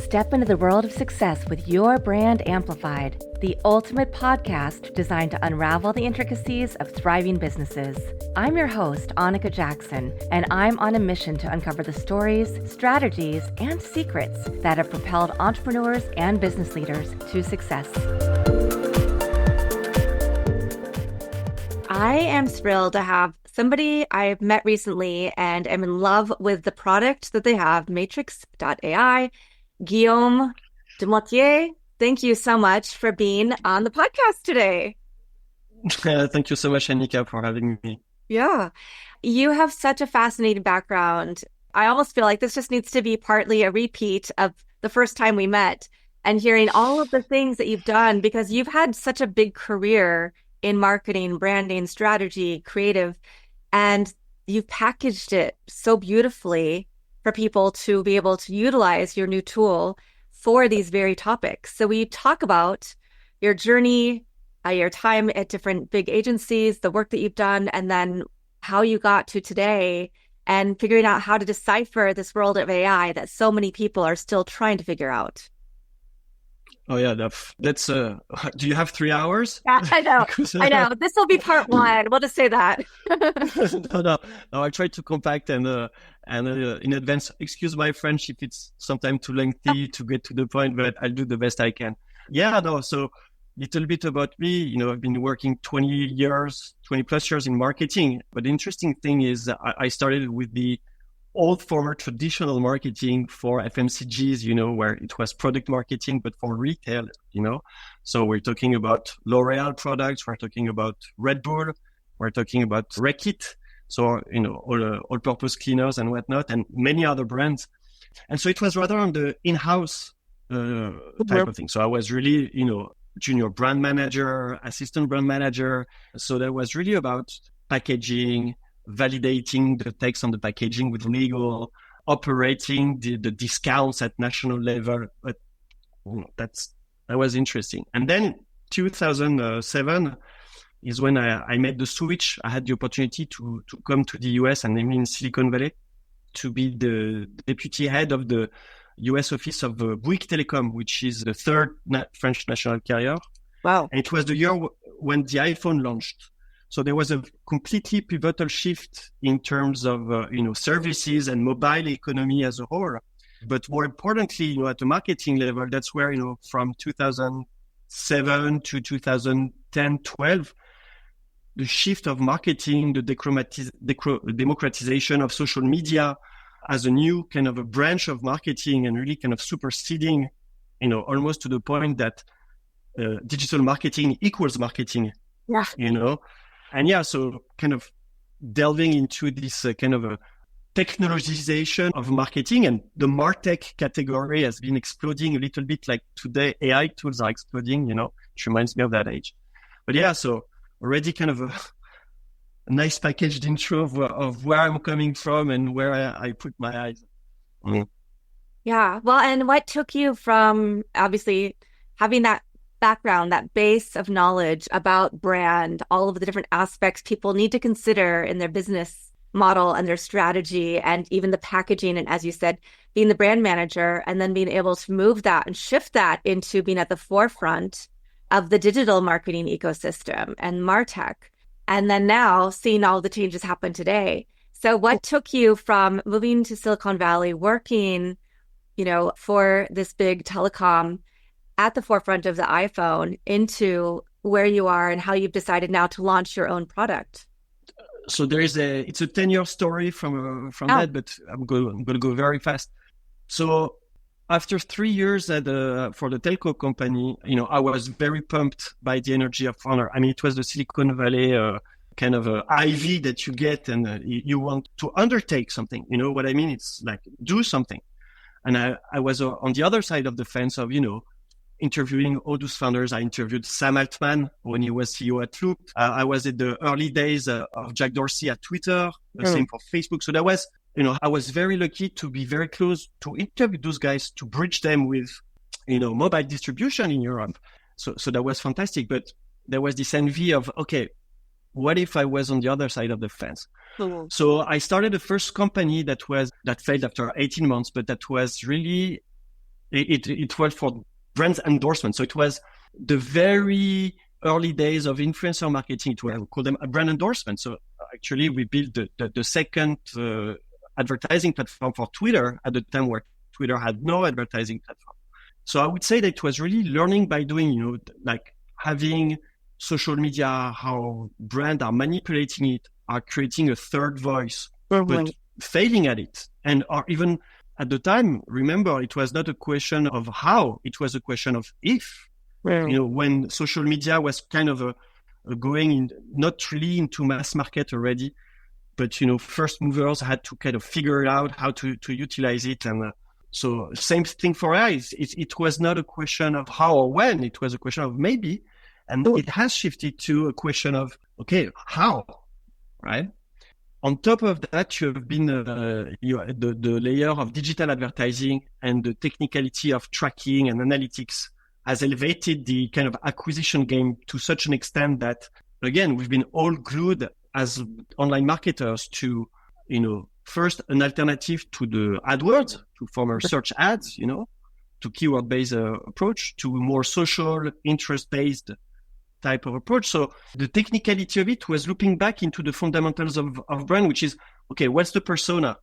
Step into the world of success with your brand amplified, the ultimate podcast designed to unravel the intricacies of thriving businesses. I'm your host, Annika Jackson, and I'm on a mission to uncover the stories, strategies, and secrets that have propelled entrepreneurs and business leaders to success. I am thrilled to have somebody I've met recently and am in love with the product that they have, Maestrix.ai. Guillaume Dumortier, thank you so much for being on the podcast today. Thank you so much, Annika, for having me. Yeah, you have such a fascinating background. I almost feel like this just needs to be partly a repeat of the first time we met and hearing all of the things that you've done, because you've had such a big career in marketing, branding, strategy, creative, and you've packaged it so beautifully for people to be able to utilize your new tool for these very topics. So we talk about your journey, your time at different big agencies, the work that you've done, and then how you got to today and figuring out how to decipher this world of AI that so many people are still trying to figure out. Oh yeah, that's do you have 3 hours? Yeah, I know. I know. This will be part one. We'll just say that. No. I try to compact and in advance. Excuse my French if it's sometimes too lengthy to get to the point, but I'll do the best I can. Yeah, no. So little bit about me. I've been working 20 plus years in marketing. But the interesting thing is that I started with the old former traditional marketing for FMCGs, where it was product marketing, but for retail, So we're talking about L'Oreal products. We're talking about Red Bull. We're talking about Reckitt. So, all-purpose cleaners and whatnot, and many other brands. And so it was rather on the in-house type of thing. So I was really, junior brand manager, assistant brand manager. So that was really about packaging, validating the text on the packaging with legal, operating the discounts at national level. But that was interesting. And then in 2007 is when I made the switch. I had the opportunity to come to the US and I'm in Silicon Valley to be the deputy head of the US office of Bouygues Telecom, which is the third French national carrier. Wow. And it was the year when the iPhone launched. So there was a completely pivotal shift in terms of, services and mobile economy as a whole. But more importantly, at the marketing level, that's where, from 2007 to 2010, 12, the shift of marketing, the democratization of social media as a new kind of a branch of marketing and really kind of superseding, almost to the point that digital marketing equals marketing, And yeah, so kind of delving into this kind of a technologization of marketing, and the MarTech category has been exploding a little bit like today. AI tools are exploding, which reminds me of that age. But yeah, so already kind of a nice packaged intro of where I'm coming from and where I put my eyes. Yeah. Well, and what took you from obviously having that background, that base of knowledge about brand, all of the different aspects people need to consider in their business model and their strategy, and even the packaging. And as you said, being the brand manager and then being able to move that and shift that into being at the forefront of the digital marketing ecosystem and MarTech. And then now seeing all the changes happen today. So what took you from moving to Silicon Valley, working, for this big telecom at the forefront of the iPhone, into where you are and how you've decided now to launch your own product? So it's a 10-year story from that, but I'm going to go very fast. So after 3 years for the telco company, I was very pumped by the energy of founder. I mean, it was the Silicon Valley kind of IV that you get, and you want to undertake something. You know what I mean? It's like do something. And I was on the other side of the fence of, interviewing all those founders. I interviewed Sam Altman when he was CEO at Loop. I was at the early days of Jack Dorsey at Twitter, the same for Facebook. So that was, I was very lucky to be very close to interview those guys, to bridge them with, mobile distribution in Europe. So that was fantastic. But there was this envy of, okay, what if I was on the other side of the fence? Mm-hmm. So I started the first company that failed after 18 months, but that was really It was for brand endorsement. So it was the very early days of influencer marketing. It was, we call them a brand endorsement. So actually, we built the second advertising platform for Twitter at the time where Twitter had no advertising platform. So I would say that it was really learning by doing, like having social media, how brands are manipulating it, are creating a third voice, but failing at it. And or even at the time, remember, it was not a question of how, it was a question of if. When social media was kind of going in, not really into mass market already, but, first movers had to kind of figure out how to utilize it. And so same thing for us. It was not a question of how or when, it was a question of maybe. And it has shifted to a question of, okay, how, right? On top of that, you have been the layer of digital advertising and the technicality of tracking and analytics has elevated the kind of acquisition game to such an extent that, again, we've been all glued as online marketers to, first an alternative to the AdWords, to former search ads, to keyword-based approach, to more social, interest-based type of approach. So the technicality of it was looping back into the fundamentals of brand, which is, okay, what's the persona?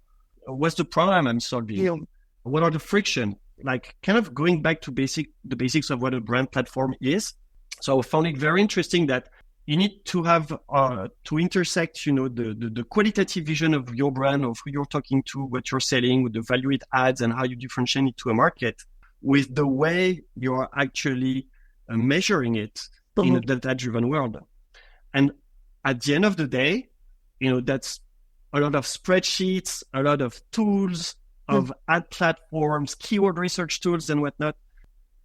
What's the problem I'm solving? Yeah. What are the friction? Like kind of going back to the basics of what a brand platform is. So I found it very interesting that you need to have to intersect, the qualitative vision of your brand, of who you're talking to, what you're selling, with the value it adds and how you differentiate it to a market, with the way you're actually measuring it in a data-driven world. And at the end of the day, that's a lot of spreadsheets, a lot of tools, of ad platforms, keyword research tools and whatnot.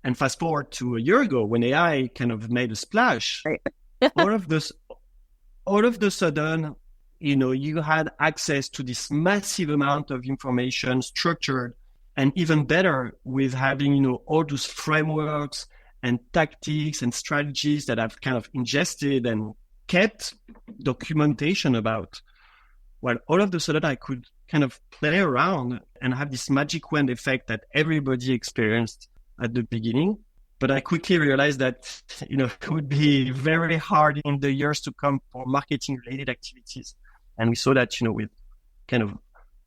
And fast forward to a year ago when AI kind of made a splash, right. all of the sudden, you had access to this massive amount of information, structured, and even better with having, all those frameworks and tactics and strategies that I've kind of ingested and kept documentation about. Well, all of a sudden I could kind of play around and have this magic wand effect that everybody experienced at the beginning. But I quickly realized that, it would be very hard in the years to come for marketing related activities. And we saw that, with kind of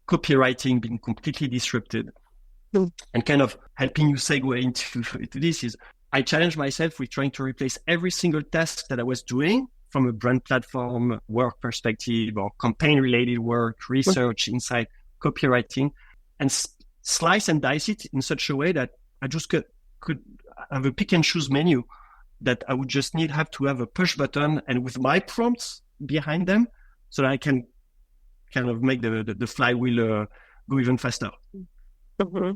copywriting being completely disrupted and kind of helping you segue into this is I challenged myself with trying to replace every single task that I was doing from a brand platform work perspective or campaign related work, research, insight, copywriting, and slice and dice it in such a way that I just could have a pick and choose menu that I would just have to have a push button and with my prompts behind them so that I can kind of make the flywheel go even faster. Mm-hmm.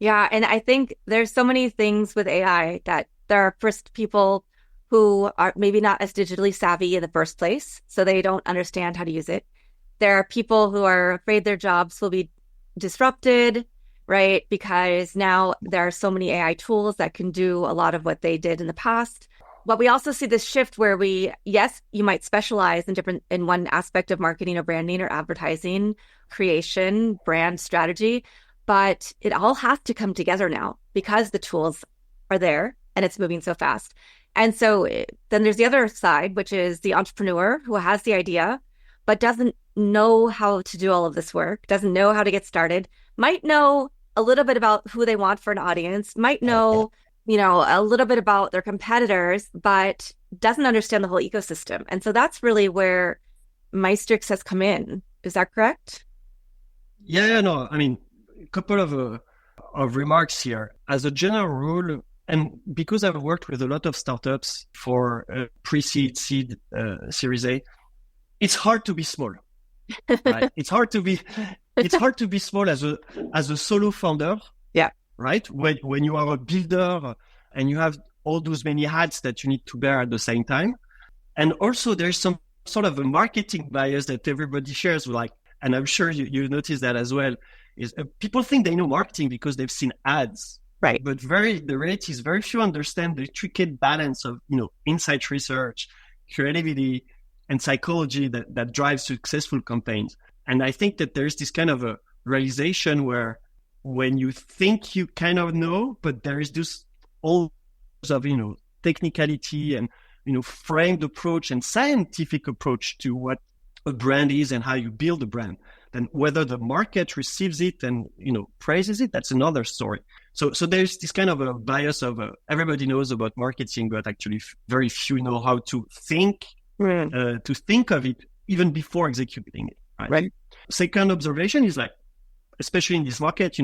Yeah. And I think there's so many things with AI that there are first people who are maybe not as digitally savvy in the first place, so they don't understand how to use it. There are people who are afraid their jobs will be disrupted, right? Because now there are so many AI tools that can do a lot of what they did in the past. But we also see this shift where yes, you might specialize in one aspect of marketing or branding or advertising, creation, brand strategy, but it all has to come together now because the tools are there and it's moving so fast. And so then there's the other side, which is the entrepreneur who has the idea, but doesn't know how to do all of this work, doesn't know how to get started, might know a little bit about who they want for an audience, might know, a little bit about their competitors, but doesn't understand the whole ecosystem. And so that's really where Maestrix has come in. Is that correct? Yeah, no, I mean, a couple of remarks here. As a general rule, and because I've worked with a lot of startups for pre-seed, seed, Series A, it's hard to be small. Right? It's hard to be small as a solo founder. Yeah. Right. When you are a builder and you have all those many hats that you need to bear at the same time, and also there's some sort of a marketing bias that everybody shares. And I'm sure you notice that as well. Is people think they know marketing because they've seen ads. Right. But the reality is very few understand the intricate balance of, insight research, creativity, and psychology that drives successful campaigns. And I think that there's this kind of a realization where when you think you kind of know, but there is this all of, technicality and, framed approach and scientific approach to what a brand is and how you build a brand. Then whether the market receives it and, praises it, that's another story. So there's this kind of a bias of everybody knows about marketing, but actually very few know how to think, to think of it even before executing it. Right. Second observation is like, especially in this market,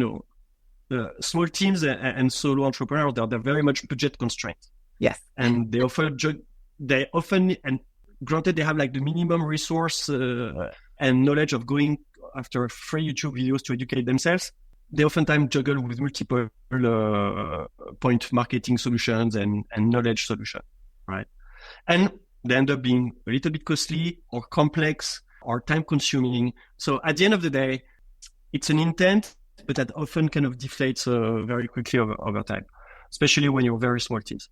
small teams and solo entrepreneurs, they're very much budget constrained. Yes. And they often, and granted, they have like the minimum resource and knowledge of going after free YouTube videos to educate themselves. They oftentimes juggle with multiple point marketing solutions and knowledge solutions, right? And they end up being a little bit costly or complex or time consuming. So at the end of the day, it's an intent, but that often kind of deflates very quickly over time, especially when you're very small teams.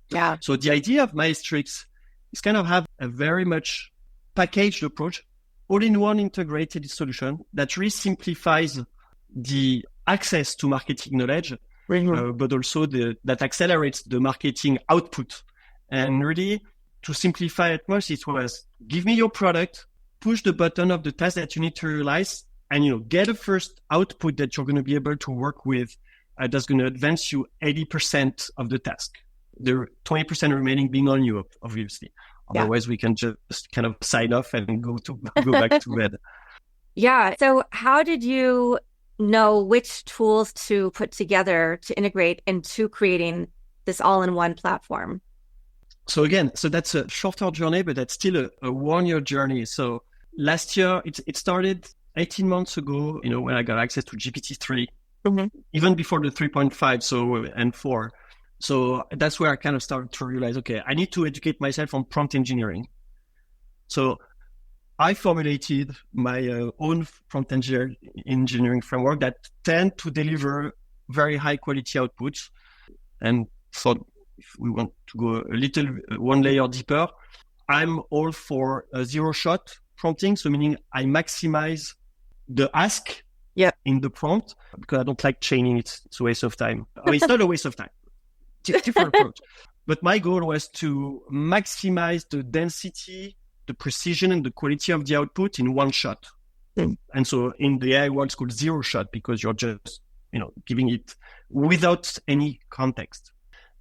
Yeah. So the idea of Maestrix is kind of have a very much packaged approach, all-in-one integrated solution that really simplifies the access to marketing knowledge, but also that accelerates the marketing output. And really, to simplify it most, it was give me your product, push the button of the task that you need to realize, and get a first output that you're going to be able to work with that's going to advance you 80% of the task. The 20% remaining being on you, obviously. Otherwise, we can just kind of sign off and go back to bed. Yeah. So how did you know which tools to put together to integrate into creating this all-in-one platform? So again, that's a shorter journey, but that's still a 1-year journey. So last year, it started 18 months ago, when I got access to GPT-3, even before the 3.5 and 4. So that's where I kind of started to realize, okay, I need to educate myself on prompt engineering. So I formulated my own prompt engineering framework that tend to deliver very high quality outputs. And so if we want to go a little one layer deeper, I'm all for zero shot prompting. So meaning I maximize the ask in the prompt because I don't like chaining it. It's a waste of time. I mean, it's not a waste of time. Different approach. But my goal was to maximize the density, the precision, and the quality of the output in one shot. And so in the AI world, it's called zero shot because you're just, giving it without any context.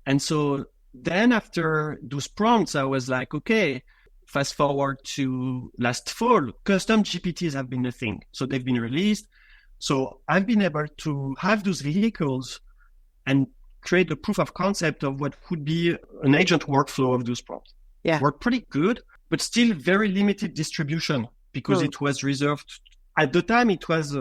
And so then after those prompts, I was like, okay, fast forward to last fall, custom GPTs have been a thing. So they've been released. So I've been able to have those vehicles and create a proof of concept of what would be an agent workflow of those prompts. Yeah. Were pretty good, but still very limited distribution because it was reserved. At the time, it was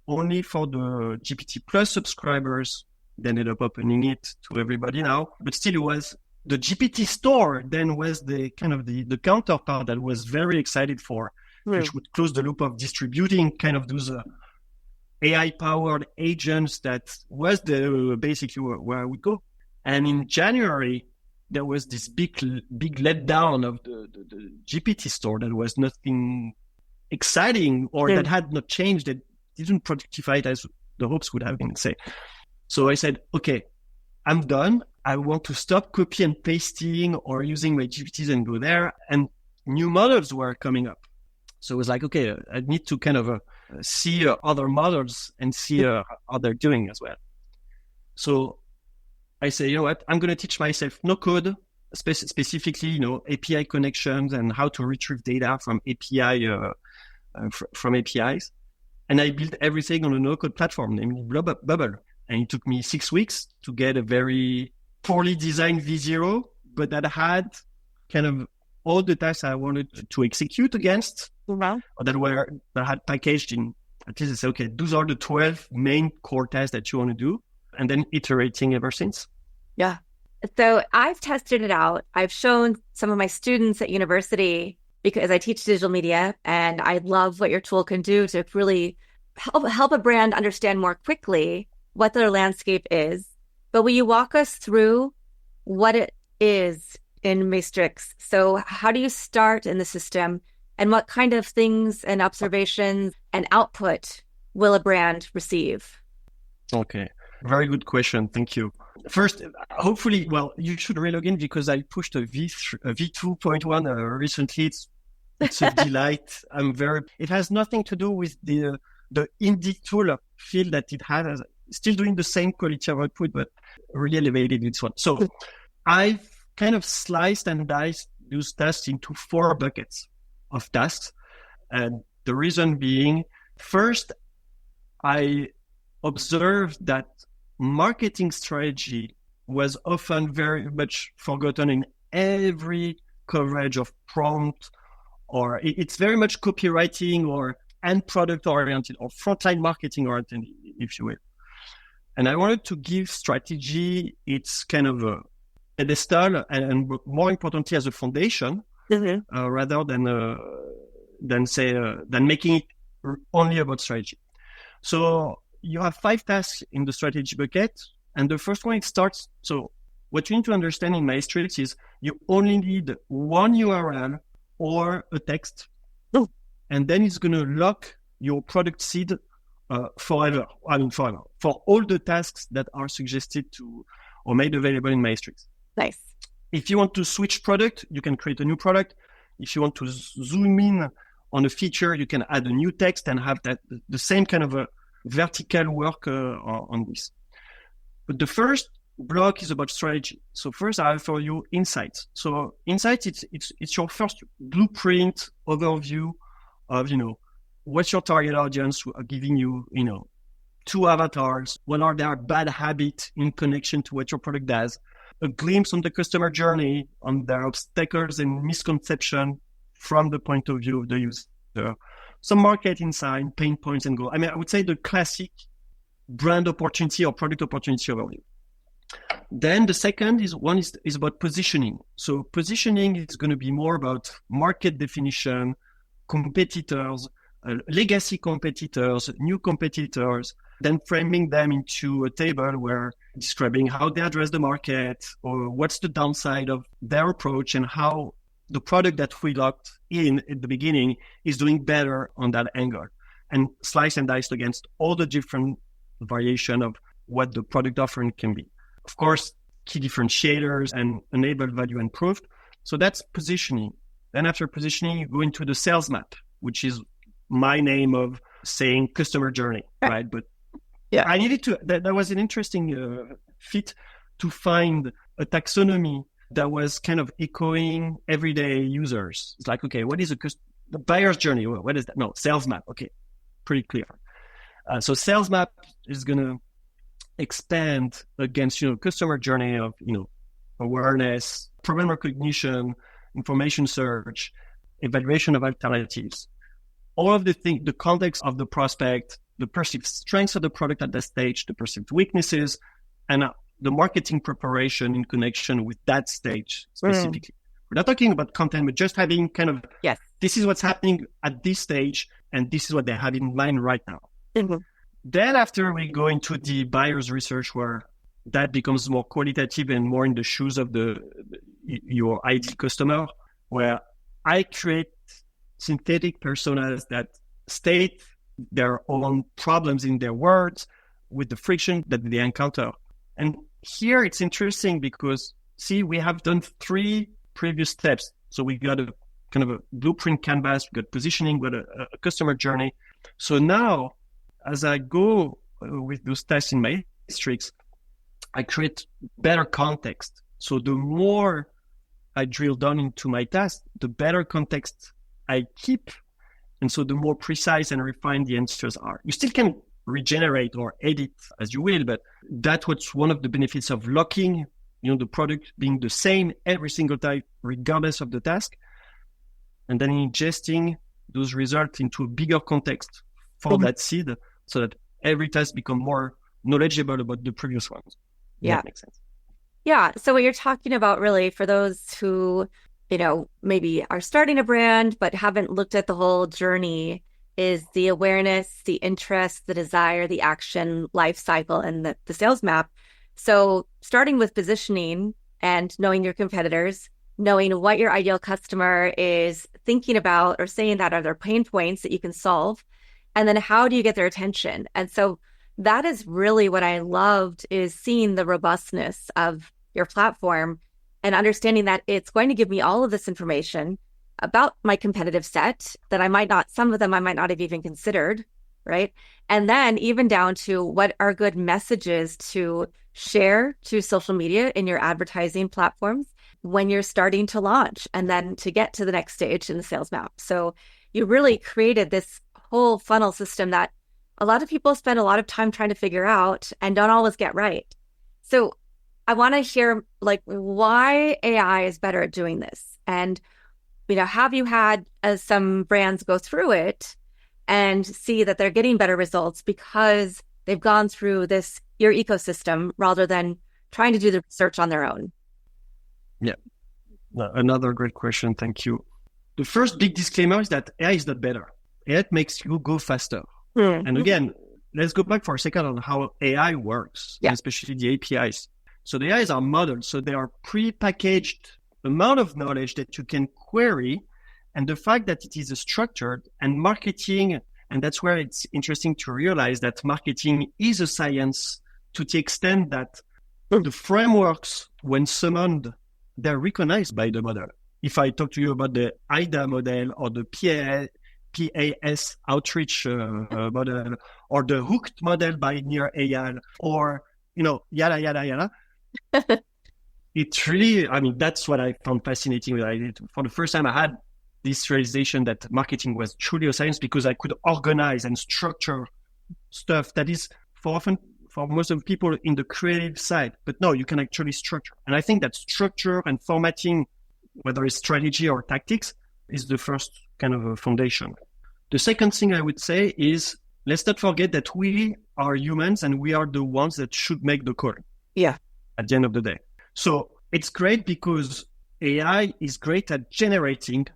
only for the GPT Plus subscribers. They ended up opening it to everybody now. But still, it was the GPT store then was the kind of the counterpart that was very excited for, which would close the loop of distributing kind of those AI-powered agents. That was basically where I would go. And in January, there was this big letdown of the GPT store that was nothing exciting or that had not changed, that didn't productify it as the hopes would have been, say. So I said, okay, I'm done. I want to stop copy and pasting or using my GPTs and go there. And new models were coming up. So it was like, okay, I need to kind of see other models and see how they're doing as well. So I say, you know what, I'm going to teach myself no code, specifically, API connections and how to retrieve data from from APIs. And I built everything on a no-code platform, namely Bubble. And it took me 6 weeks to get a very poorly designed V0, but that had kind of all the tasks I wanted to execute against, or that had packaged in, at least I say, okay, those are the 12 main core tasks that you want to do, and then iterating ever since. Yeah. So I've tested it out. I've shown some of my students at university because I teach digital media, and I love what your tool can do to really help a brand understand more quickly what their landscape is. But will you walk us through what it is in Maestrix? So how do you start in the system, and what kind of things and observations and output will a brand receive? Okay. Very good question. Thank you. First, hopefully, well, you should relog in because I pushed a V2.1 recently. It's a delight. It has nothing to do with the indie tool feel that it has. Still doing the same quality of output, but really elevated its one. So I've kind of sliced and diced those tasks into 4 buckets of tasks. And the reason being, first, I observed that marketing strategy was often very much forgotten in every coverage of prompt, or it's very much copywriting or end product oriented or frontline marketing oriented, if you will. And I wanted to give strategy its kind of a pedestal and more importantly as a foundation, rather than making it only about strategy. So you have 5 tasks in the strategy bucket, and the first one, it starts. So what you need to understand in Maestrix is you only need one URL or a text, and then it's going to lock your product seed forever. I mean, forever for all the tasks that are suggested to or made available in Maestrix. Nice. If you want to switch product, you can create a new product. If you want to zoom in on a feature, you can add a new text and have that the same kind of a vertical work on this. But the first block is about strategy. So first I have for you insights. So insights, it's your first blueprint overview of, what's your target audience, giving you, 2 avatars. What are their bad habits in connection to what your product does? A glimpse on the customer journey, on their obstacles and misconception from the point of view of the user. Some market insight, pain points, and goals. I mean, I would say the classic brand opportunity or product opportunity overview. Then the second is about positioning. So positioning is going to be more about market definition, competitors, legacy competitors, new competitors, then framing them into a table where describing how they address the market or what's the downside of their approach and how the product that we locked in at the beginning is doing better on that angle, and slice and dice against all the different variation of what the product offering can be. Of course, key differentiators and enable value and proof. So that's positioning. Then after positioning, you go into the sales map, which is my name of saying customer journey, right? But yeah, I needed to, that was an interesting fit to find a taxonomy that was kind of echoing everyday users. It's like, okay, what is the buyer's journey? What is that? No, sales map. Okay, pretty clear. So sales map is going to expand against, customer journey of, awareness, problem recognition, information search, evaluation of alternatives. All of the things, the context of the prospect, the perceived strengths of the product at that stage, the perceived weaknesses, and the marketing preparation in connection with that stage specifically. We're not talking about content, but just having kind of, yes, this is what's happening at this stage, and this is what they have in mind right now. Then after we go into the buyer's research, where that becomes more qualitative and more in the shoes of your ideal customer, where I create synthetic personas that state their own problems in their words with the friction that they encounter. And here it's interesting because, see, we have done 3 previous steps. So we got a kind of a blueprint canvas, we got positioning, we got a customer journey. So now, as I go with those tests in Maestrix, I create better context. So the more I drill down into my task, the better context I keep. And so the more precise and refined the answers are. You still can regenerate or edit as you will, but that's what's one of the benefits of locking, the product being the same every single time, regardless of the task, and then ingesting those results into a bigger context for that seed, so that every task become more knowledgeable about the previous ones. Yeah. That makes sense. Yeah. So what you're talking about really for those who, maybe are starting a brand, but haven't looked at the whole journey is the awareness, the interest, the desire, the action, life cycle, and the sales map. So starting with positioning and knowing your competitors, knowing what your ideal customer is thinking about or saying that are their pain points that you can solve. And then how do you get their attention? And so that is really what I loved, is seeing the robustness of your platform and understanding that it's going to give me all of this information about my competitive set that I might not, some of them I might not have even considered, right? And then even down to what are good messages to share to social media in your advertising platforms when you're starting to launch and then to get to the next stage in the sales map. So you really created this whole funnel system that a lot of people spend a lot of time trying to figure out and don't always get right. So I want to hear like why AI is better at doing this. And, have you had some brands go through it and see that they're getting better results because they've gone through your ecosystem rather than trying to do the research on their own? Yeah. Another great question. Thank you. The first big disclaimer is that AI is not better. AI makes you go faster. And again, let's go back for a second on how AI works, especially the APIs. So the AIs are modeled, so they are pre-packaged amount of knowledge that you can query, and the fact that it is structured and marketing, and that's where it's interesting to realize that marketing is a science to the extent that the frameworks, when summoned, they're recognized by the model. If I talk to you about the IDA model or the PAS outreach model or the hooked model by Near AI or, yada, yada, yada. It's really, that's what I found fascinating with it. For the first time, I had this realization that marketing was truly a science because I could organize and structure stuff that is for most of people in the creative side. But no, you can actually structure. And I think that structure and formatting, whether it's strategy or tactics, is the first kind of a foundation. The second thing I would say is, let's not forget that we are humans and we are the ones that should make the call. Yeah. At the end of the day. So it's great because AI is great at generating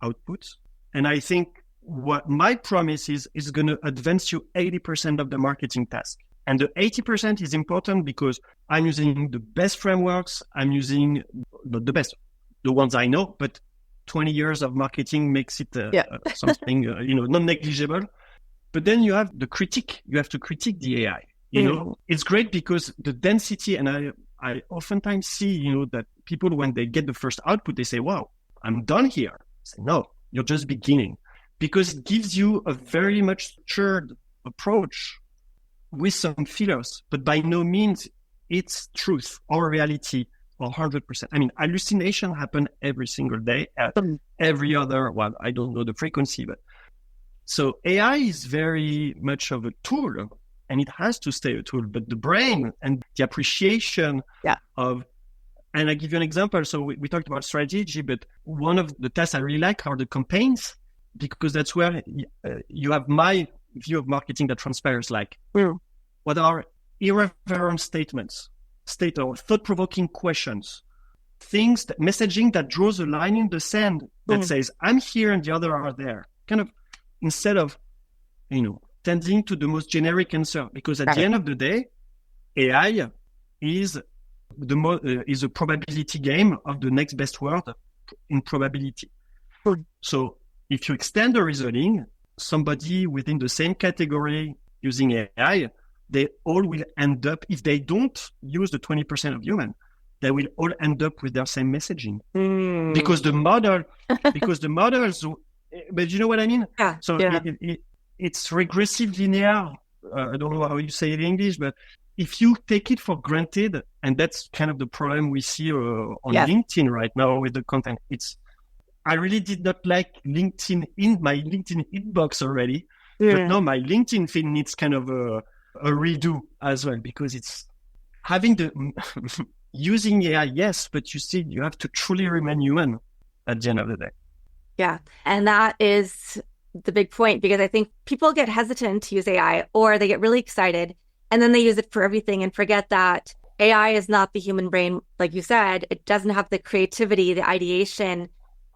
outputs. And I think what my promise is going to advance you 80% of the marketing task. And the 80% is important because I'm using the best frameworks. I'm using not the best, the ones I know, but 20 years of marketing makes it something, non-negligible. But then you have the critique. You have to critique the AI. It's great because the density, and I oftentimes see, that people, when they get the first output, they say, wow, I'm done here. I say, no, you're just beginning, because it gives you a very much structured approach with some fillers, but by no means it's truth or reality or 100%. Hallucination happen every single day at every other, I don't know the frequency, but so AI is very much of a tool. And it has to stay a tool, but the brain and the appreciation of, and I give you an example. So we talked about strategy, but one of the tasks I really like are the campaigns, because that's where you have my view of marketing that transpires, like what are irreverent statements, or thought-provoking questions, things, messaging that draws a line in the sand that says, I'm here and the other are there. Kind of, instead of, tending to the most generic answer, because at the end of the day, AI is is a probability game of the next best word in probability. So if you extend the reasoning, somebody within the same category using AI, they all will end up, if they don't use the 20% of human, they will all end up with their same messaging. Because the models, but you know what I mean? Yeah. So it's regressive linear. I don't know how you say it in English, but if you take it for granted, and that's kind of the problem we see on LinkedIn right now with the content. I really did not like LinkedIn in my LinkedIn inbox already, but now my LinkedIn feed needs kind of a redo as well, because it's having using AI, yes, but you have to truly remain human at the end of the day. Yeah. And that is the big point, because I think people get hesitant to use AI, or they get really excited and then they use it for everything and forget that AI is not the human brain. Like you said, it doesn't have the creativity, the ideation,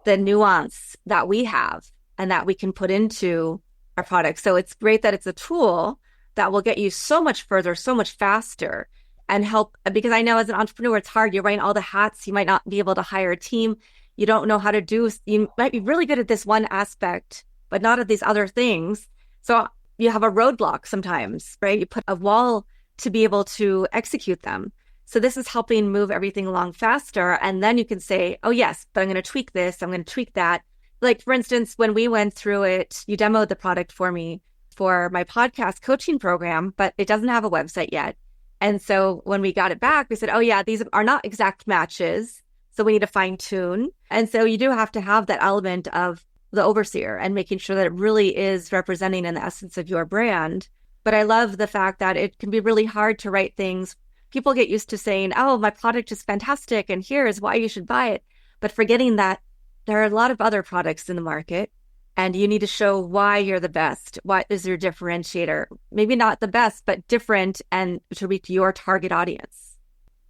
the nuance that we have and that we can put into our products. So it's great that it's a tool that will get you so much further, so much faster, and help, because I know as an entrepreneur, it's hard. You're wearing all the hats. You might not be able to hire a team. You don't know how to do, you might be really good at this one aspect, but not at these other things. So you have a roadblock sometimes, right? You put a wall to be able to execute them. So this is helping move everything along faster. And then you can say, oh, yes, but I'm going to tweak this. I'm going to tweak that. Like, for instance, when we went through it, you demoed the product for me for my podcast coaching program, but it doesn't have a website yet. And so when we got it back, we said, oh, yeah, these are not exact matches. So we need to fine tune. And so you do have to have that element of the overseer and making sure that it really is representing in the essence of your brand. But I love the fact that it can be really hard to write things. People get used to saying, oh, my product is fantastic and here is why you should buy it. But forgetting that there are a lot of other products in the market and you need to show why you're the best. What is your differentiator? Maybe not the best, but different and to reach your target audience.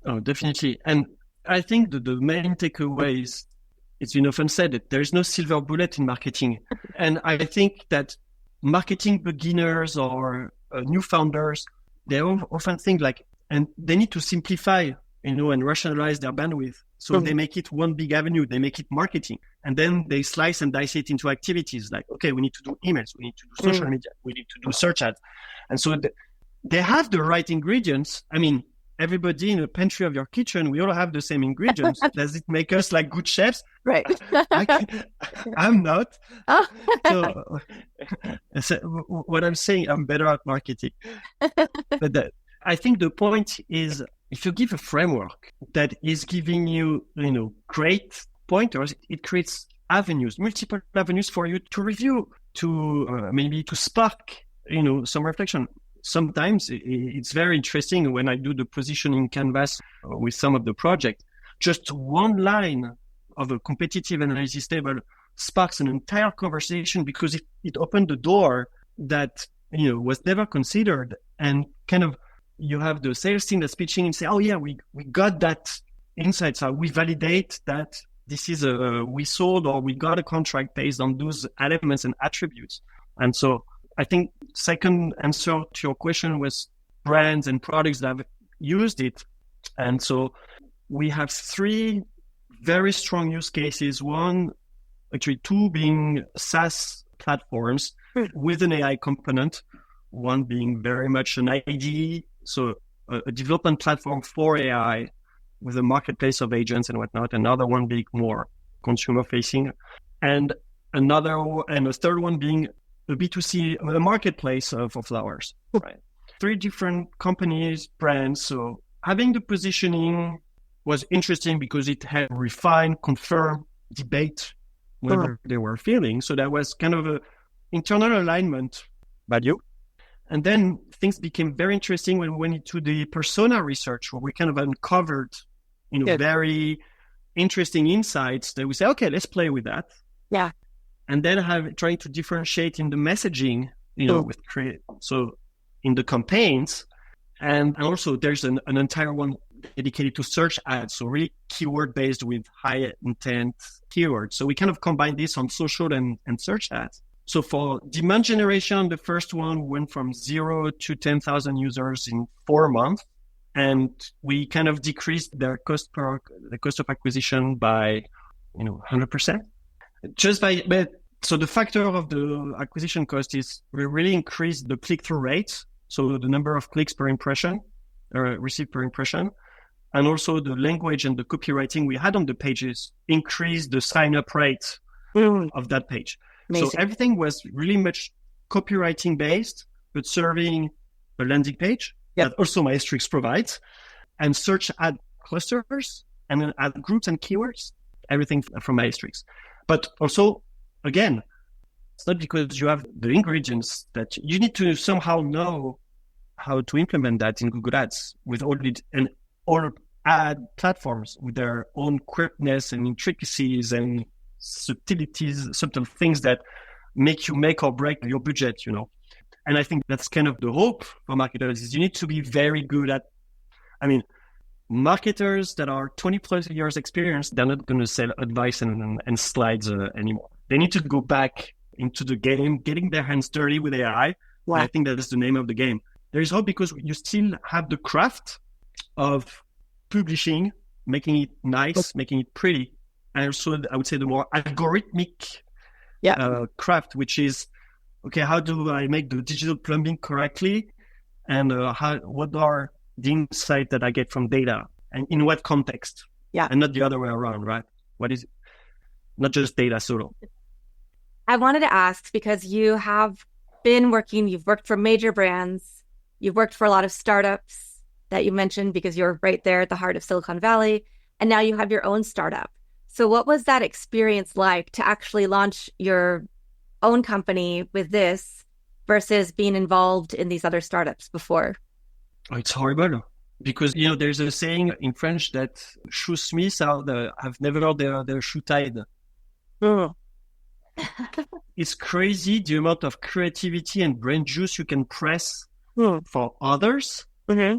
Oh, definitely. And I think the main takeaway is, it's been often said that there is no silver bullet in marketing. And I think that marketing beginners or new founders, they often think like, and they need to simplify, and rationalize their bandwidth. So they make it one big avenue, they make it marketing. And then they slice and dice it into activities like, okay, we need to do emails, we need to do social media, we need to do search ads. And so they have the right ingredients. I mean, everybody in the pantry of your kitchen, we all have the same ingredients. Does it make us like good chefs? Right. I'm not. So what I'm saying, I'm better at marketing. But I think the point is, if you give a framework that is giving you, great pointers, it creates avenues, multiple avenues for you to review, to maybe to spark, some reflection. Sometimes it's very interesting when I do the positioning canvas with some of the project. Just one line of a competitive analysis table sparks an entire conversation because it opened the door that was never considered, and kind of you have the sales team that's pitching and say, oh yeah, we got that insight, so we validate that this is we sold or we got a contract based on those elements and attributes. And so I think second answer to your question was brands and products that have used it. And so we have three very strong use cases. One, actually two being SaaS platforms with an AI component. One being very much an IDE, so a development platform for AI with a marketplace of agents and whatnot. Another one being more consumer facing, and a third one being a B2C, a marketplace for flowers, right? Three different companies, brands. So having the positioning was interesting because it had refined, confirmed, debate whatever they were feeling. So that was kind of a internal alignment value. And then things became very interesting when we went into the persona research, where we kind of uncovered, very interesting insights that we say, okay, let's play with that. Yeah. And then trying to differentiate in the messaging, so in the campaigns, and also there's an entire one dedicated to search ads, so really keyword based with high intent keywords. So we kind of combine this on social and search ads. So for demand generation, the first one went from 0 to 10,000 users in 4 months, and we kind of decreased the cost of acquisition by 100%. So the factor of the acquisition cost is we really increased the click-through rate, so the number of clicks per impression, or received per impression, and also the language and the copywriting we had on the pages increased the sign-up rate of that page. Amazing. So everything was really much copywriting based, but serving a landing page that also Maestrix provides, and search ad clusters, and then ad groups and keywords, everything from Maestrix. But also, again, it's not because you have the ingredients that you need to somehow know how to implement that in Google Ads with all ad platforms with their own quirkiness and intricacies and subtle things that make or break your budget, And I think that's kind of the hope for marketers is you need to be very good at, marketers that are 20 plus years experience, they're not going to sell advice and slides anymore. They need to go back into the game, getting their hands dirty with AI. Wow. I think that is the name of the game. There is hope because you still have the craft of publishing, making it nice, making it pretty. And also, I would say the more algorithmic craft, which is, okay, how do I make the digital plumbing correctly? And what are the insight that I get from data and in what context? Yeah. And not the other way around, right? What is not just data solo. I wanted to ask because you've worked for major brands, you've worked for a lot of startups that you mentioned because you're right there at the heart of Silicon Valley, and now you have your own startup. So what was that experience like to actually launch your own company with this versus being involved in these other startups before? Oh, it's horrible because, there's a saying in French that shoesmiths have never had their shoe tied. Mm. It's crazy the amount of creativity and brain juice you can press Mm. for others Mm-hmm.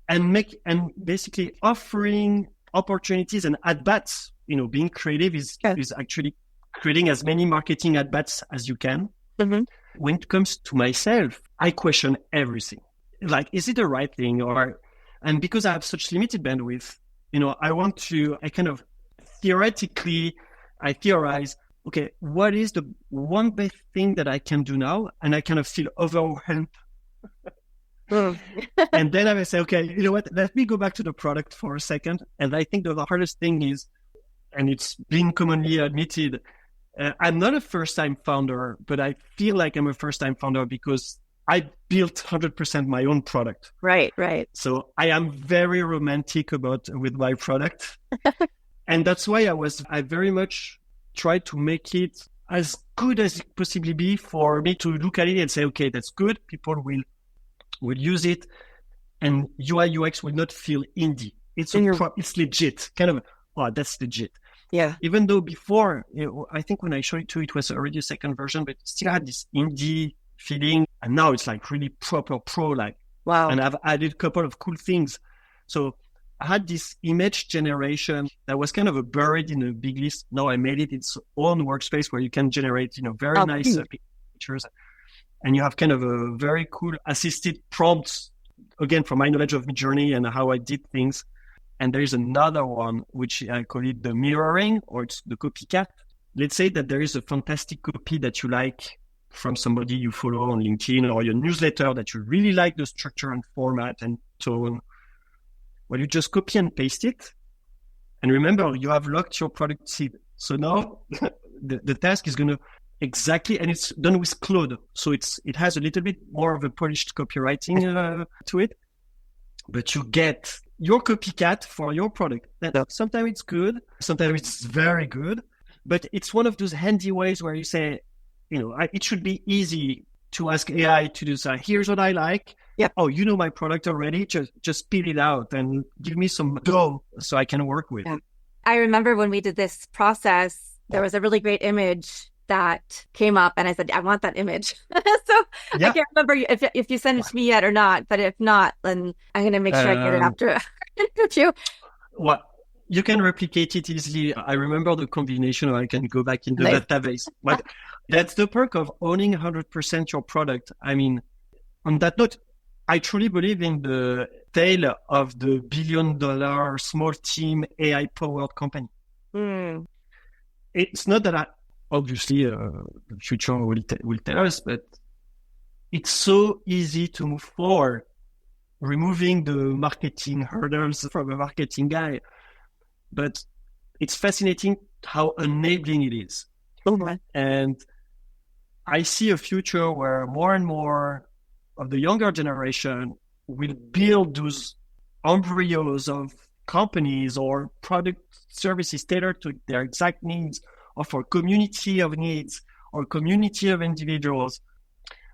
and basically offering opportunities and at bats. Being creative is actually creating as many marketing at bats as you can. Mm-hmm. When it comes to myself, I question everything. Like, is it the right thing? And because I have such limited bandwidth, I kind of I theorize, okay, what is the one best thing that I can do now? And I kind of feel overwhelmed. Mm. And then I will say, okay, you know what? Let me go back to the product for a second. And I think the hardest thing is, and it's been commonly admitted, I'm not a first-time founder, but I feel like I'm a first-time founder because I built 100% my own product. Right, right. So I am very romantic with my product. And that's why I very much tried to make it as good as it possibly be for me to look at it and say, okay, that's good. People will use it. And UI UX will not feel indie. It's legit. Kind of, oh, that's legit. Yeah. Even though before, I think when I showed it to you, it was already a second version, but it still had this indie feeling. And now it's like really proper pro, like, Wow. And I've added a couple of cool things. So I had this image generation that was kind of buried in a big list. Now I made it its own workspace where you can generate, very nice pictures. And you have kind of a very cool assisted prompts, again, from my knowledge of Midjourney and how I did things. And there's another one, which I call it the mirroring, or it's the copycat. Let's say that there is a fantastic copy that you like from somebody you follow on LinkedIn or your newsletter that you really like the structure and format and tone. Well, you just copy and paste it. And remember, you have locked your product seed. So now the task is going to exactly, and it's done with Claude. So it has a little bit more of a polished copywriting to it. But you get your copycat for your product. Sometimes it's good, sometimes it's very good, but it's one of those handy ways where you say, it should be easy to ask AI to do so. Here's what I like. Yeah. Oh, you know my product already. Just spit it out and give me some go so I can work with. Yeah. I remember when we did this process, there was a really great image that came up and I said, I want that image. So yeah. I can't remember if you sent it to me yet or not, but if not, then I'm going to make sure I get it after interview. Well, you can replicate it easily. I remember the combination, or I can go back in the database. But that's the perk of owning 100% your product. I mean, on that note, I truly believe in the tale of the billion-dollar small team AI-powered company. Mm. It's not that obviously, the future will tell us, but it's so easy to move forward, removing the marketing hurdles from a marketing guy. But it's fascinating how enabling it is. Okay. And I see a future where more and more of the younger generation will build those embryos of companies or product services tailored to their exact needs, or for community of needs or community of individuals.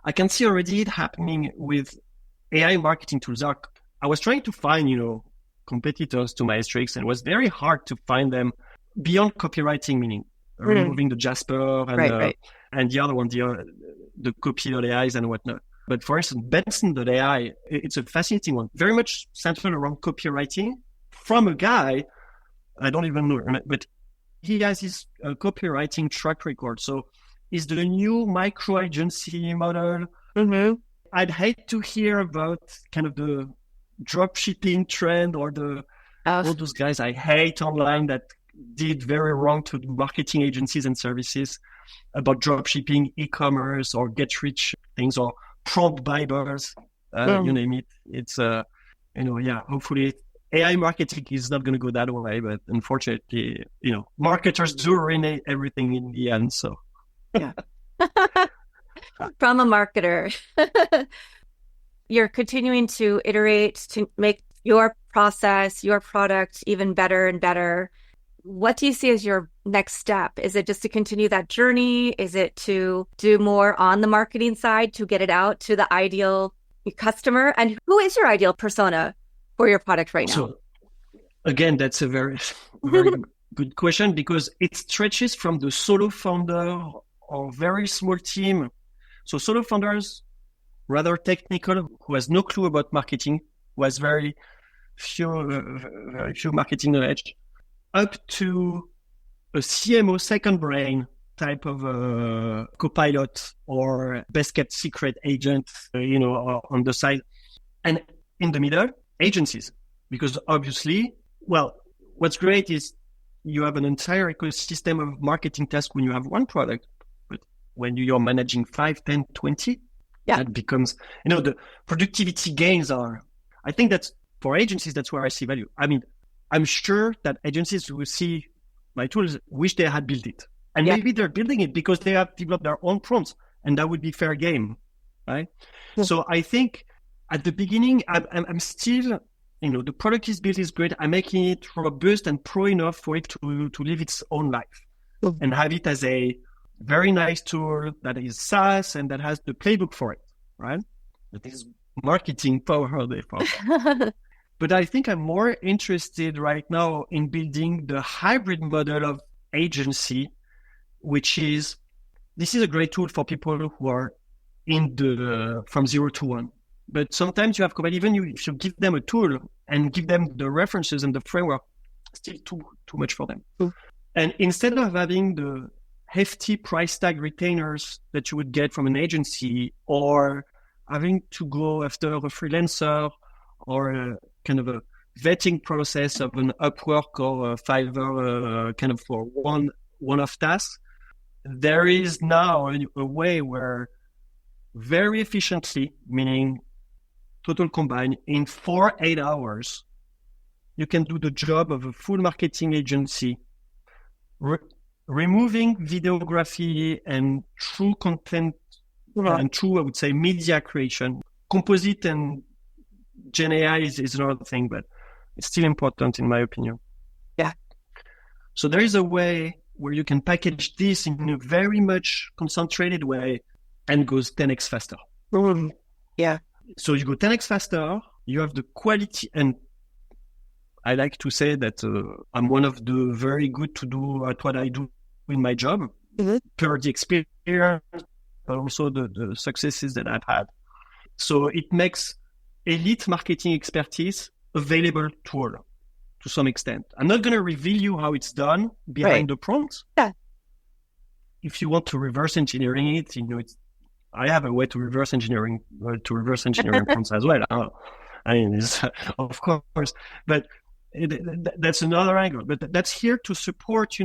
I can see already it happening with AI marketing tools. I was trying to find, competitors to Maestrix, and it was very hard to find them beyond copywriting, meaning removing the Jasper and the other one, the copy.ai's and whatnot. But for instance, Benson.ai, it's a fascinating one, very much centered around copywriting from a guy, I don't even know, but he has his copywriting track record. So is the new micro agency model. Mm-hmm. I'd hate to hear about kind of the drop shipping trend or all those guys I hate online that did very wrong to marketing agencies and services about drop shipping, e-commerce, or get rich things, or prompt buyers, you name it. It's, hopefully AI marketing is not going to go that way, but unfortunately, marketers do ruin everything in the end. So, yeah. From a marketer, you're continuing to iterate to make your process, your product even better and better. What do you see as your next step? Is it just to continue that journey? Is it to do more on the marketing side to get it out to the ideal customer? And who is your ideal persona for your product right now? So, again, that's a very, very good question, because it stretches from the solo founder or very small team. So solo founders, rather technical, who has no clue about marketing, who has very few marketing knowledge, up to a CMO second brain type of copilot or best kept secret agent, on the side. And in the middle, agencies. Because obviously, well, what's great is you have an entire ecosystem of marketing tasks when you have one product. But when you're managing 5, 10, 20, that becomes, the productivity gains are, I think that's for agencies, that's where I see value. I mean, I'm sure that agencies will see my tools, wish they had built it. And maybe they're building it because they have developed their own prompts, and that would be fair game, right? Yeah. So I think at the beginning, I'm still, the product is built is great. I'm making it robust and pro enough for it to live its own life and have it as a very nice tool that is SaaS and that has the playbook for it, right? That is marketing power. But I think I'm more interested right now in building the hybrid model of agency, which is, this is a great tool for people who are from 0 to 1. But sometimes you have, even if you give them a tool and give them the references and the framework, still too much for them. And instead of having the hefty price tag retainers that you would get from an agency, or having to go after a freelancer, or a kind of a vetting process of an Upwork or a Fiverr kind of for one-off tasks, there is now a way where very efficiently, meaning total combined, in 8 hours, you can do the job of a full marketing agency, removing videography and true content and true, I would say, media creation. Composite and Gen AI is another thing, but it's still important in my opinion. Yeah. So there is a way where you can package this in a very much concentrated way and goes 10x faster. Yeah. So you go 10x faster, you have the quality, and I like to say that I'm one of the very good to do at what I do in my job, per the experience, but also the successes that I've had. So it makes elite marketing expertise available to all, to some extent. I'm not going to reveal you how it's done behind the prompt. Yeah. If you want to reverse engineering it, I have a way to reverse engineering prompts as well. I mean, of course, but that's another angle. But that's here to support,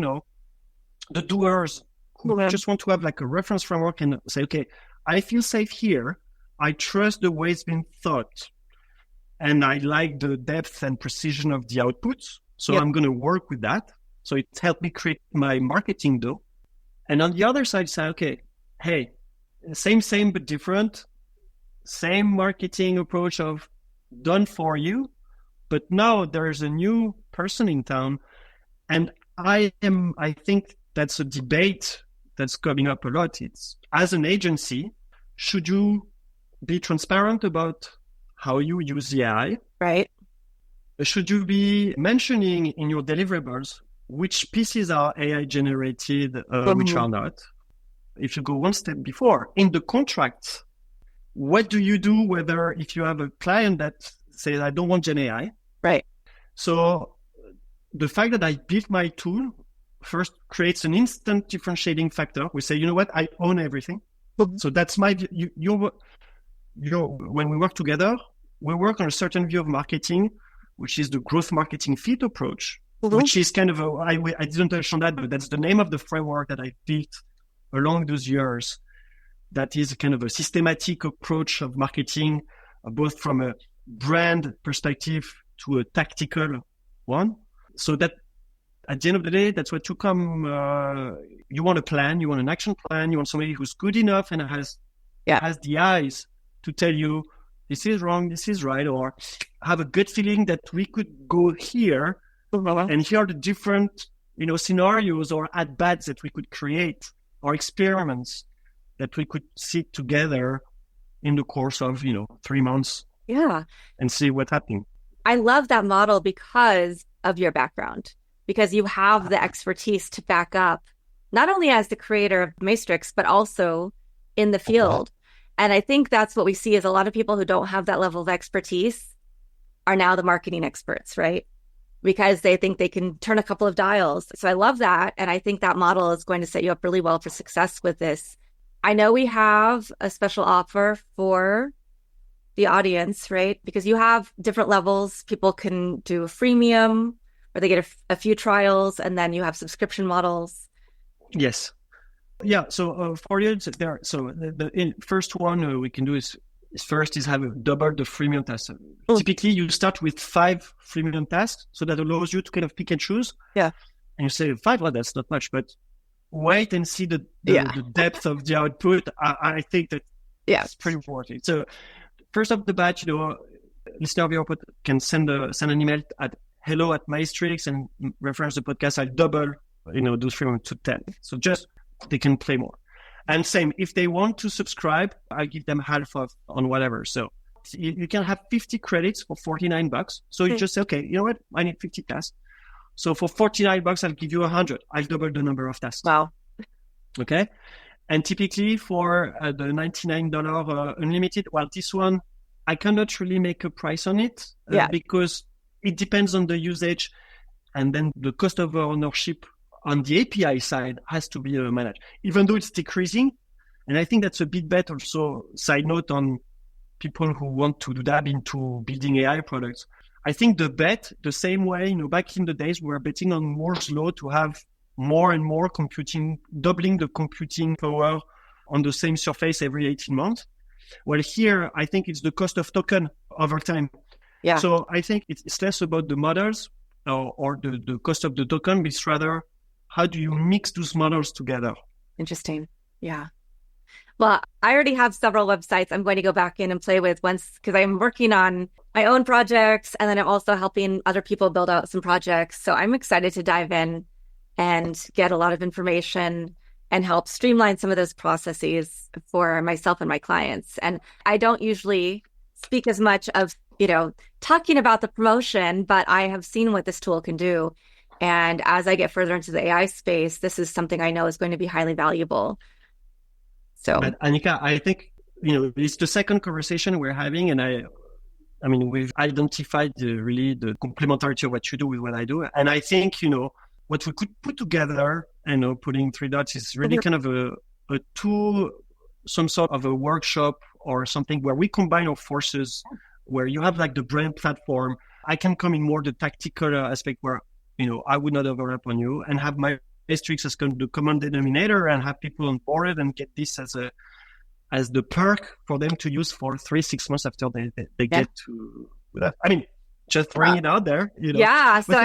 the doers who just want to have like a reference framework and say, okay, I feel safe here. I trust the way it's been thought. And I like the depth and precision of the outputs. So I'm going to work with that. So it helped me create my marketing though. And on the other side, say, okay, hey, same, but different. Same marketing approach of done for you. But now there's a new person in town. And I think that's a debate that's coming up a lot. It's, as an agency, should you be transparent about how you use the AI? Right. Should you be mentioning in your deliverables which pieces are AI generated, which are not? If you go one step before, in the contracts, what do you do whether if you have a client that says, I don't want Gen AI? Right. So the fact that I built my tool first creates an instant differentiating factor. We say, you know what, I own everything. So that's my view. When we work together, we work on a certain view of marketing, which is the growth marketing fit approach. Mhm. which is kind of I didn't touch on that, but that's the name of the framework that I built along those years. That is kind of a systematic approach of marketing, both from a brand perspective to a tactical one. So that at the end of the day, that's what you come. You want a plan, you want an action plan, you want somebody who's good enough and Yeah. has the eyes to tell you this is wrong, this is right, or have a good feeling that we could go here, and here are the different scenarios or at bats that we could create, or experiments that we could sit together in the course of 3 months Yeah. and see what's happening. I love that model because of your background, because you have the expertise to back up, not only as the creator of Maestrix, but also in the field. And I think that's what we see is a lot of people who don't have that level of expertise are now the marketing experts, right? Because they think they can turn a couple of dials. So I love that. And I think that model is going to set you up really well for success with this. I know we have a special offer for the audience, right? Because you have different levels. People can do a freemium where they get a few trials, and then you have subscription models. Yes. Yeah. So for you, there. So the first one we can do is first is have double the freemium tasks. Typically, you start with 5 freemium tasks, so that allows you to kind of pick and choose. Yeah. And you say 5, well, that's not much, but wait and see the depth of the output. I think that it's pretty worth it. So first off the bat, listener of your pod can send an email at hello@Maestrix and reference the podcast. I'll double, those freemium to 10. So just they can play more. And same, if they want to subscribe, I give them half off on whatever. So you can have 50 credits for $49. So you just say, okay, you know what? I need 50 tasks. So for $49, I'll give you 100. I'll double the number of tasks. Wow. Okay. And typically for the $99 unlimited, well, this one, I cannot really make a price on it because it depends on the usage. And then the cost of ownership on the API side has to be managed, even though it's decreasing. And I think that's a bit better. Also, side note on people who want to dab into building AI products. I think the bet, the same way, back in the days, we were betting on Moore's law to have more and more computing, doubling the computing power on the same surface every 18 months. Well, here, I think it's the cost of token over time. Yeah. So I think it's less about the models or the cost of the token, but it's rather how do you mix those models together? Interesting. Yeah. Well, I already have several websites I'm going to go back in and play with once, because I'm working on my own projects, and then I'm also helping other people build out some projects. So I'm excited to dive in and get a lot of information and help streamline some of those processes for myself and my clients. And I don't usually speak as much of, talking about the promotion, but I have seen what this tool can do. And as I get further into the AI space, this is something I know is going to be highly valuable. So, but Annika, I think, it's the second conversation we're having, and I mean, we've identified really the complementarity of what you do with what I do. And I think, what we could put together, putting 3 dots is really kind of a tool, some sort of a workshop or something where we combine our forces, where you have like the brand platform. I can come in more the tactical aspect where, I would not overlap on you, and have my Maestrix as the common denominator, and have people on board and get this as the perk for them to use for 3-6 months after they get to that. I mean, just throwing it out there, Yeah. So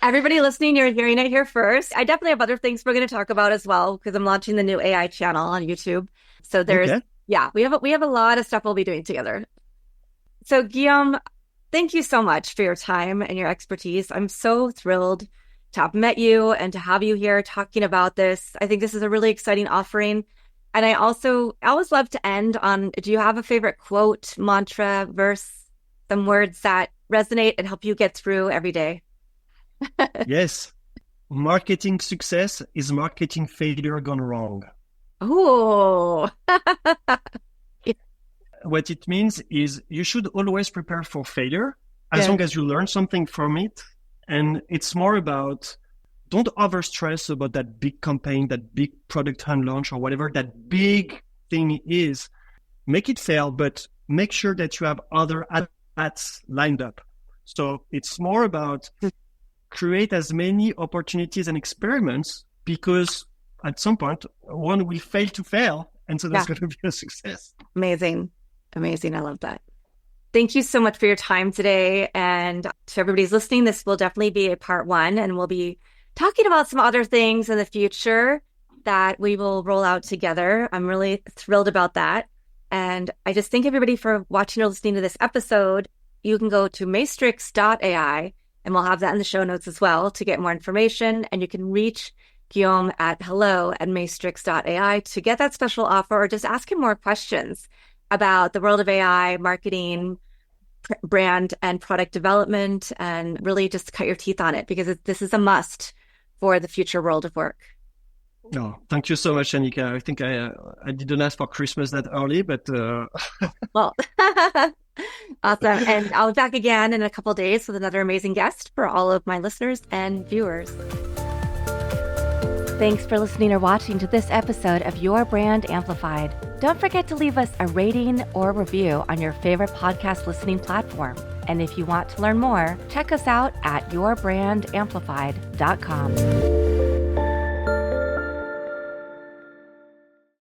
everybody listening, you're hearing it here first. I definitely have other things we're going to talk about as well, because I'm launching the new AI channel on YouTube. So there's, we have a lot of stuff we'll be doing together. So Guillaume, thank you so much for your time and your expertise. I'm so thrilled to have met you and to have you here talking about this. I think this is a really exciting offering. And I always love to end on, do you have a favorite quote, mantra, verse, some words that resonate and help you get through every day? Yes. Marketing success is marketing failure gone wrong. Oh. What it means is you should always prepare for failure as long as you learn something from it. And it's more about, don't overstress about that big campaign, that big product launch, or whatever that big thing is. Make it fail, but make sure that you have other ads lined up. So it's more about create as many opportunities and experiments, because at some point, one will fail to fail. And so that's Yeah. going to be a success. Amazing. Amazing. I love that. Thank you so much for your time today. And to everybody's listening, this will definitely be a part one, and we'll be talking about some other things in the future that we will roll out together. I'm really thrilled about that. And I just thank everybody for watching or listening to this episode. You can go to Maestrix.ai, and we'll have that in the show notes as well to get more information. And you can reach Guillaume at hello@Maestrix.ai to get that special offer, or just ask him more questions about the world of AI, marketing, brand and product development, and really just cut your teeth on it, because this is a must for the future world of work. No, thank you so much, Anika. I think I didn't ask for Christmas that early, but Well, awesome. And I'll be back again in a couple of days with another amazing guest for all of my listeners and viewers. Thanks for listening or watching to this episode of Your Brand Amplified. Don't forget to leave us a rating or review on your favorite podcast listening platform. And if you want to learn more, check us out at yourbandamplified.com.